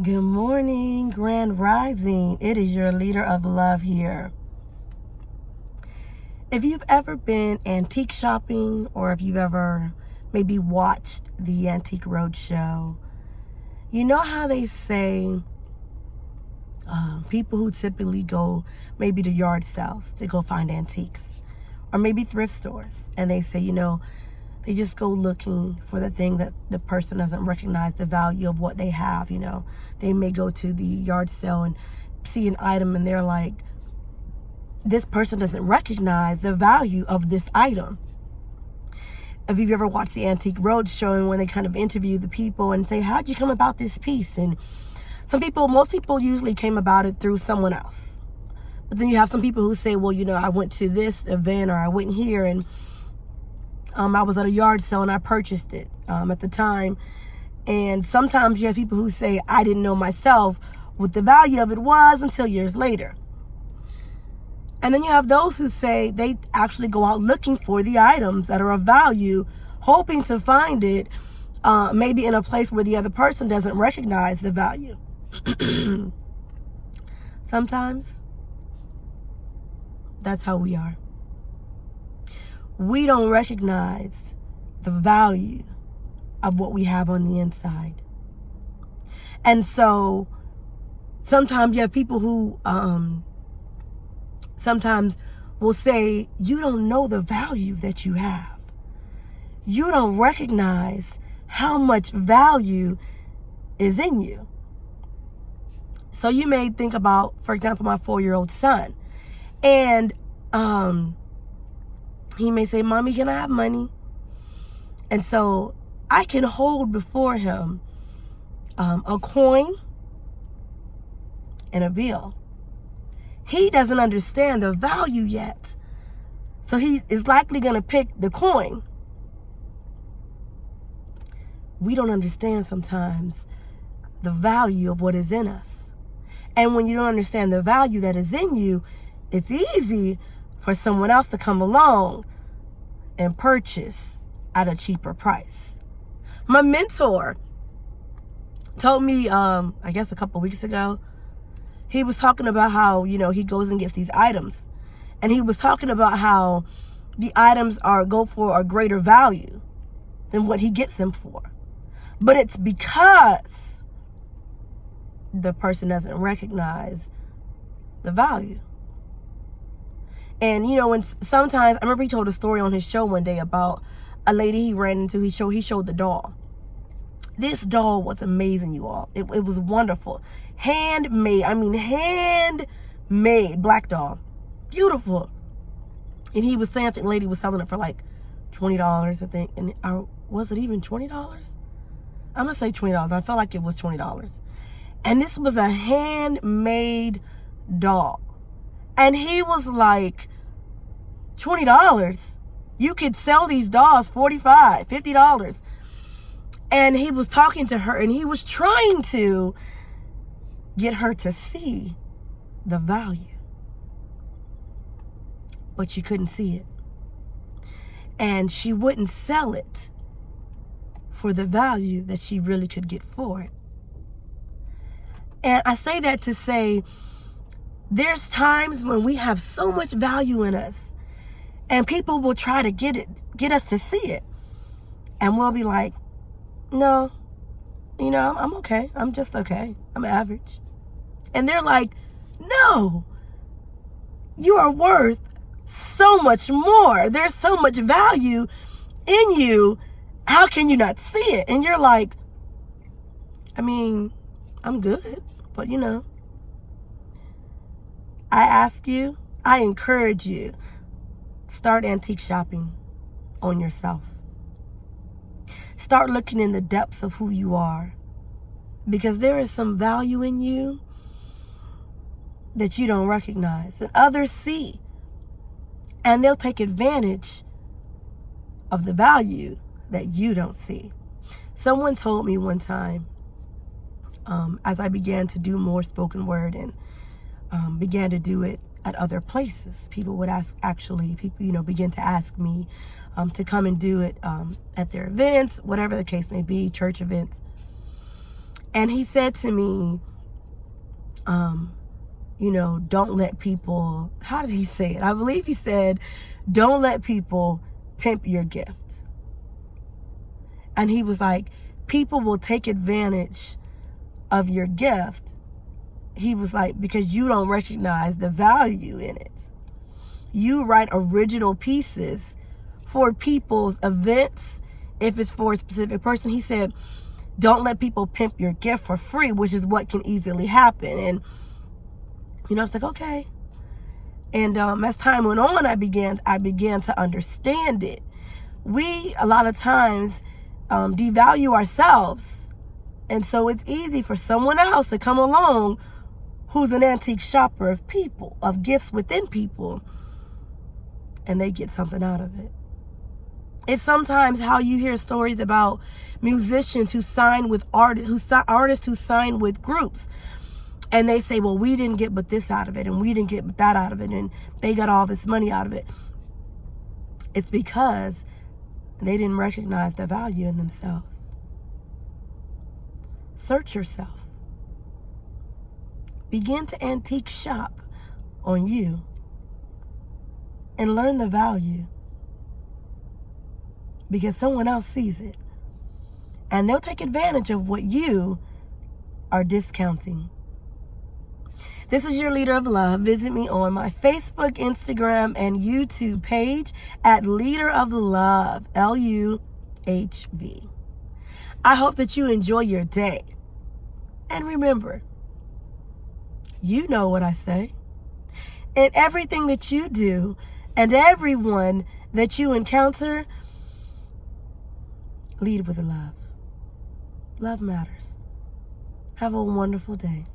Good morning, Grand Rising. It is your leader of love here. If you've ever been antique shopping, or if you've ever maybe watched the Antique Roadshow, you know how they say people who typically go maybe to yard sales to go find antiques, or maybe thrift stores, and they say, they just go looking for the thing that the person doesn't recognize the value of what they have. They may go to the yard sale and see an item and they're like, this person doesn't recognize the value of this item. If you've ever watched the Antique Roadshow, and when they kind of interview the people and say, how'd you come about this piece? And most people usually came about it through someone else. But then you have some people who say, well, I went to this event, or I went here and I was at a yard sale and I purchased it at the time. And sometimes you have people who say, I didn't know myself what the value of it was until years later. And then you have those who say they actually go out looking for the items that are of value, hoping to find it maybe in a place where the other person doesn't recognize the value. Sometimes that's how we are. We don't recognize the value of what we have on the inside. And so sometimes you have people who sometimes will say, you don't know the value that you have. You don't recognize how much value is in you. So you may think about, for example, my 4-year-old son. And he may say, Mommy, can I have money? And so I can hold before him a coin and a bill. He doesn't understand the value yet. So he is likely going to pick the coin. We don't understand sometimes the value of what is in us. And when you don't understand the value that is in you, it's easy for someone else to come along and purchase at a cheaper price. My mentor told me, I guess a couple weeks ago, he was talking about how, he goes and gets these items. And he was talking about how the items go for a greater value than what he gets them for. But it's because the person doesn't recognize the value. And, when sometimes, I remember he told a story on his show one day about a lady he ran into. He showed the doll. This doll was amazing, you all. It was wonderful. Handmade black doll. Beautiful. And he was saying, I think the lady was selling it for like $20, I think. And was it even $20? I'm going to say $20. I felt like it was $20. And this was a handmade doll. And he was like, $20? You could sell these dolls $45, $50. And he was talking to her, and he was trying to get her to see the value. But she couldn't see it. And she wouldn't sell it for the value that she really could get for it. And I say that to say, there's times when we have so much value in us, and people will try to get us to see it. And we'll be like, no, I'm okay. I'm just okay. I'm average. And they're like, no, you are worth so much more. There's so much value in you. How can you not see it? And you're like, I'm good, but I encourage you, start antique shopping on yourself. Start looking in the depths of who you are, because there is some value in you that you don't recognize, and others see, and they'll take advantage of the value that you don't see. Someone told me one time, as I began to do more spoken word and began to do it at other places, people begin to ask me to come and do it at their events, whatever the case may be, church events. And he said to me, don't let people, how did he say it? I believe he said, don't let people pimp your gift. And he was like, people will take advantage of your gift. He was like, because you don't recognize the value in it. You write original pieces for people's events, if it's for a specific person. He said, don't let people pimp your gift for free, which is what can easily happen. And, it's like, okay. And as time went on, I began to understand it. We, a lot of times, devalue ourselves. And so it's easy for someone else to come along who's an antique shopper of people, of gifts within people, and they get something out of it. It's sometimes how you hear stories about musicians who sign with artists who sign with groups. And they say, well, we didn't get but this out of it, and we didn't get but that out of it, and they got all this money out of it. It's because they didn't recognize the value in themselves. Search yourself. Begin to antique shop on you and learn the value, because someone else sees it and they'll take advantage of what you are discounting. This is your Leader of Love. Visit me on my Facebook, Instagram, and YouTube page at Leader of Love, LUHV. I hope that you enjoy your day. And remember, you know what I say. In everything that you do and everyone that you encounter, lead with love. Love matters. Have a wonderful day.